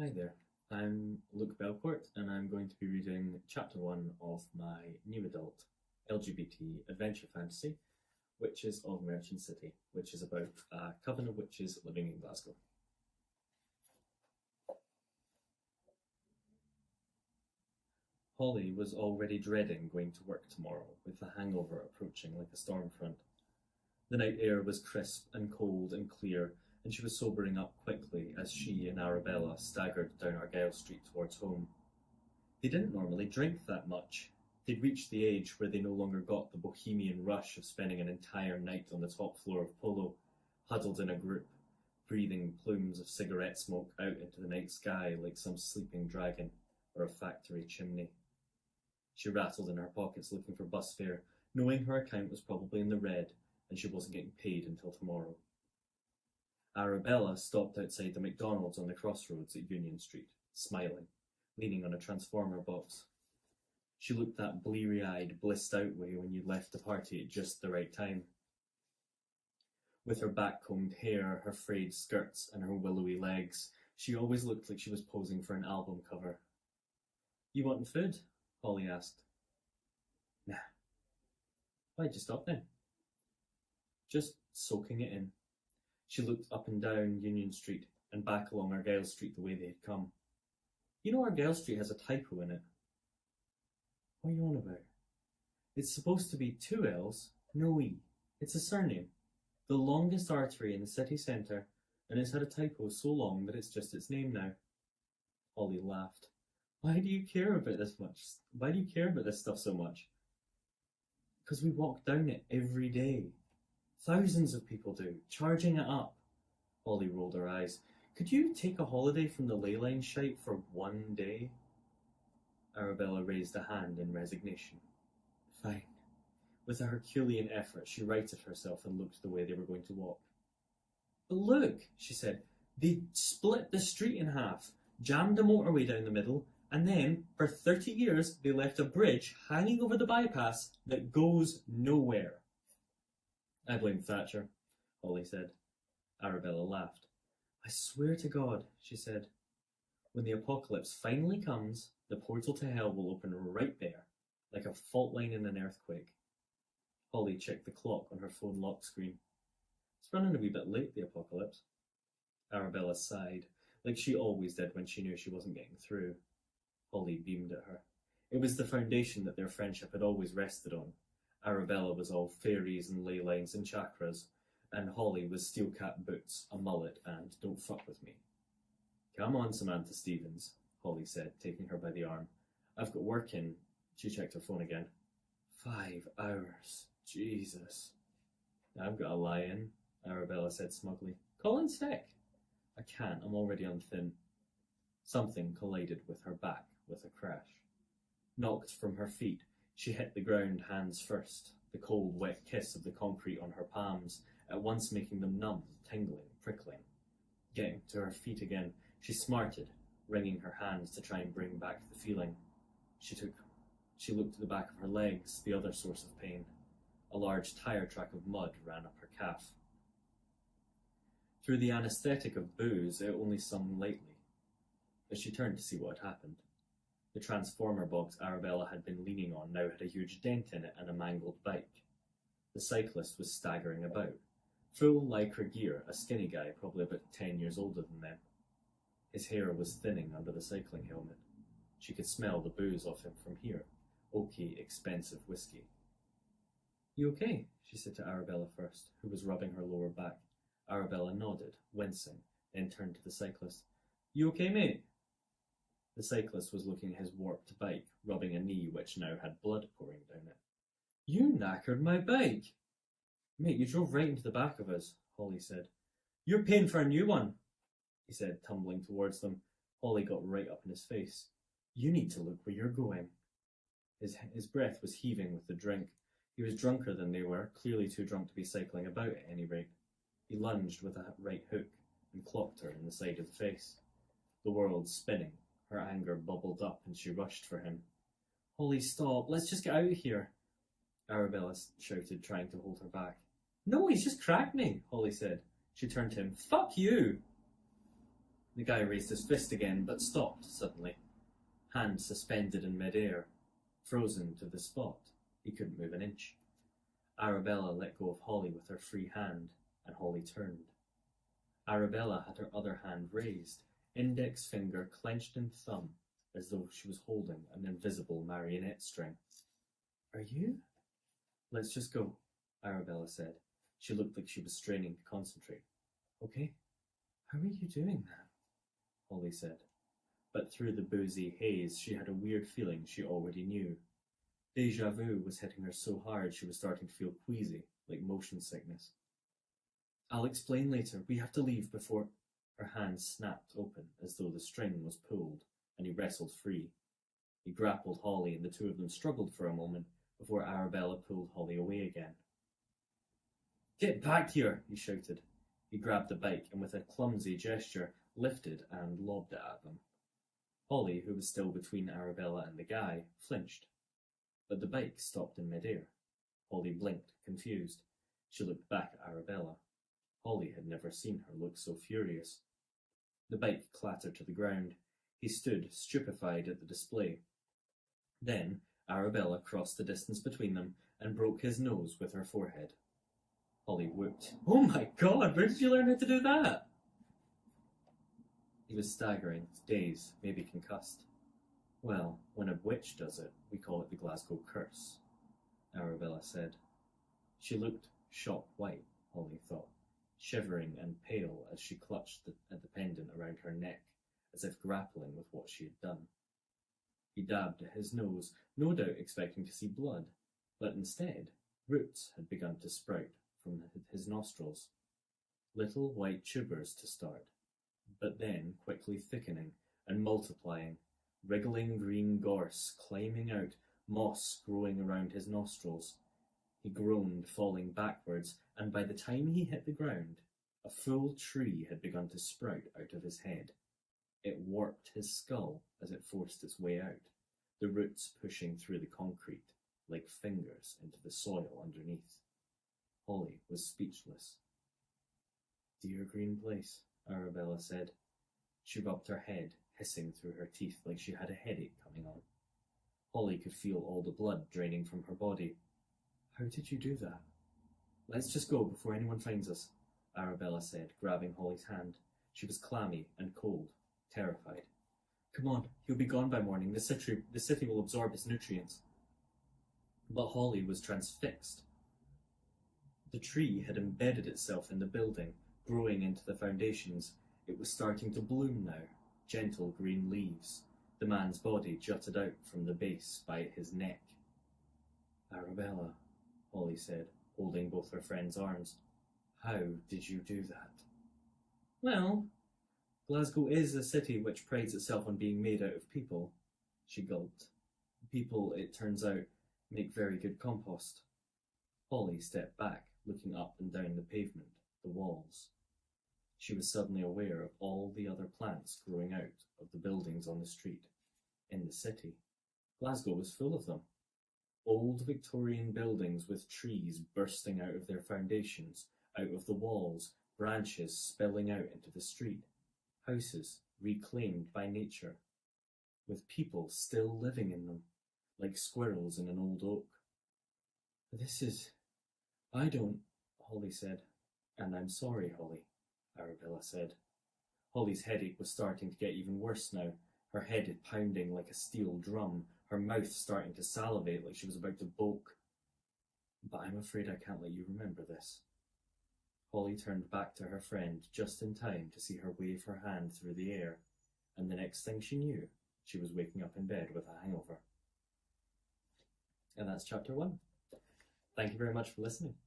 Hi there, I'm Luke Belcourt and I'm going to be reading chapter 1 of my new adult LGBT adventure fantasy, Witches of Merchant City, which is about a coven of witches living in Glasgow. Holly was already dreading going to work tomorrow, with the hangover approaching like a storm front. The night air was crisp and cold and clear, and she was sobering up quickly as she and Arabella staggered down Argyle Street towards home. They didn't normally drink that much. They'd reached the age where they no longer got the bohemian rush of spending an entire night on the top floor of Polo, huddled in a group, breathing plumes of cigarette smoke out into the night sky like some sleeping dragon or a factory chimney. She rattled in her pockets looking for bus fare, knowing her account was probably in the red and she wasn't getting paid until tomorrow. Arabella stopped outside the McDonald's on the crossroads at Union Street, smiling, leaning on a transformer box. She looked that bleary-eyed, blissed-out way when you left the party at just the right time. With her back-combed hair, her frayed skirts, and her willowy legs, she always looked like she was posing for an album cover. "You wantin' food?" Holly asked. "Nah." "Why'd you stop then?" "Just soaking it in." She looked up and down Union Street and back along Argyle Street the way they had come. "You know Argyle Street has a typo in it." "What are you on about?" "It's supposed to be 2 L's, no E. It's a surname. The longest artery in the city centre, and it's had a typo so long that it's just its name now." Holly laughed. Why do you care about this stuff so much?" "Because we walk down it every day. Thousands of people do, charging it up." Holly rolled her eyes. "Could you take a holiday from the ley line shite for 1 day?" Arabella raised a hand in resignation. "Fine." With a Herculean effort, she righted herself and looked the way they were going to walk. "But look," she said, "they split the street in half, jammed a motorway down the middle, and then, for 30 years, they left a bridge hanging over the bypass that goes nowhere." "I blame Thatcher," Holly said. Arabella laughed. "I swear to God," she said, "when the apocalypse finally comes, the portal to hell will open right there, like a fault line in an earthquake." Holly checked the clock on her phone lock screen. "It's running a wee bit late, the apocalypse." Arabella sighed, like she always did when she knew she wasn't getting through. Holly beamed at her. It was the foundation that their friendship had always rested on. Arabella was all fairies and ley lines and chakras, and Holly was steel cap boots, a mullet, and don't fuck with me. "Come on, Samantha Stevens," Holly said, taking her by the arm. "I've got work in." She checked her phone again. 5 hours. Jesus. "I've got a lie in," Arabella said smugly. "Call in sick." "I can't, I'm already on thin." Something collided with her back with a crash. Knocked from her feet, she hit the ground hands first, the cold, wet kiss of the concrete on her palms, at once making them numb, tingling, prickling. Getting to her feet again, she smarted, wringing her hands to try and bring back the feeling. She looked at the back of her legs, the other source of pain. A large tire track of mud ran up her calf. Through the anaesthetic of booze, it only stung lightly. As she turned to see what had happened, the transformer box Arabella had been leaning on now had a huge dent in it and a mangled bike. The cyclist was staggering about, full lycra gear, a skinny guy probably about 10 years older than them. His hair was thinning under the cycling helmet. She could smell the booze off him from here, oaky, expensive whiskey. "You okay?" she said to Arabella first, who was rubbing her lower back. Arabella nodded, wincing, then turned to the cyclist. "You okay, mate?" The cyclist was looking at his warped bike, rubbing a knee which now had blood pouring down it. "You knackered my bike!" "Mate, you drove right into the back of us," Holly said. "You're paying for a new one," he said, tumbling towards them. Holly got right up in his face. "You need to look where you're going." His breath was heaving with the drink. He was drunker than they were, clearly too drunk to be cycling about at any rate. He lunged with a right hook and clocked her in the side of the face. The world spinning. Her anger bubbled up and she rushed for him. "Holly, stop. Let's just get out of here," Arabella shouted, trying to hold her back. "No, he's just cracked me," Holly said. She turned to him. "Fuck you." The guy raised his fist again, but stopped suddenly, hand suspended in mid-air, frozen to the spot. He couldn't move an inch. Arabella let go of Holly with her free hand, and Holly turned. Arabella had her other hand raised, index finger clenched in thumb, as though she was holding an invisible marionette string. "Are you?" "Let's just go," Arabella said. She looked like she was straining to concentrate. "Okay. How are you doing that?" Holly said. But through the boozy haze she had a weird feeling she already knew. Deja vu was hitting her so hard she was starting to feel queasy, like motion sickness. "I'll explain later. We have to leave before—" Her hand snapped open as though the string was pulled, and he wrestled free. He grappled Holly, and the two of them struggled for a moment before Arabella pulled Holly away again. "Get back here!" he shouted. He grabbed the bike and with a clumsy gesture lifted and lobbed it at them. Holly, who was still between Arabella and the guy, flinched. But the bike stopped in mid-air. Holly blinked, confused. She looked back at Arabella. Holly had never seen her look so furious. The bike clattered to the ground. He stood, stupefied at the display. Then Arabella crossed the distance between them and broke his nose with her forehead. Holly whooped. "Oh my God, where did you learn how to do that?" He was staggering, dazed, maybe concussed. "Well, when a witch does it, we call it the Glasgow curse," Arabella said. She looked shot white, Holly thought, shivering and pale as she clutched at the pendant around her neck, as if grappling with what she had done. He dabbed at his nose, no doubt expecting to see blood, but instead, roots had begun to sprout from his nostrils. Little white tubers to start, but then quickly thickening and multiplying, wriggling green gorse climbing out, moss growing around his nostrils. He groaned, falling backwards, and by the time he hit the ground, a full tree had begun to sprout out of his head. It warped his skull as it forced its way out, the roots pushing through the concrete like fingers into the soil underneath. Holly was speechless. "Dear green place," Arabella said. She rubbed her head, hissing through her teeth like she had a headache coming on. Holly could feel all the blood draining from her body. "How did you do that?" "Let's just go before anyone finds us," Arabella said, grabbing Holly's hand. She was clammy and cold, terrified. "Come on, he'll be gone by morning. The city will absorb his nutrients." But Holly was transfixed. The tree had embedded itself in the building, growing into the foundations. It was starting to bloom now, gentle green leaves. The man's body jutted out from the base by his neck. "Arabella," Holly said, holding both her friend's arms. "How did you do that?" "Well, Glasgow is a city which prides itself on being made out of people," she gulped. "People, it turns out, make very good compost." Holly stepped back, looking up and down the pavement, the walls. She was suddenly aware of all the other plants growing out of the buildings on the street, in the city. Glasgow was full of them. Old Victorian buildings with trees bursting out of their foundations, out of the walls, branches spilling out into the street. Houses reclaimed by nature, with people still living in them, like squirrels in an old oak. "I don't," Holly said. "And I'm sorry, Holly," Arabella said. Holly's headache was starting to get even worse now, her head pounding like a steel drum, her mouth starting to salivate like she was about to boke. "But I'm afraid I can't let you remember this." Holly turned back to her friend just in time to see her wave her hand through the air, and the next thing she knew, she was waking up in bed with a hangover. And that's chapter 1. Thank you very much for listening.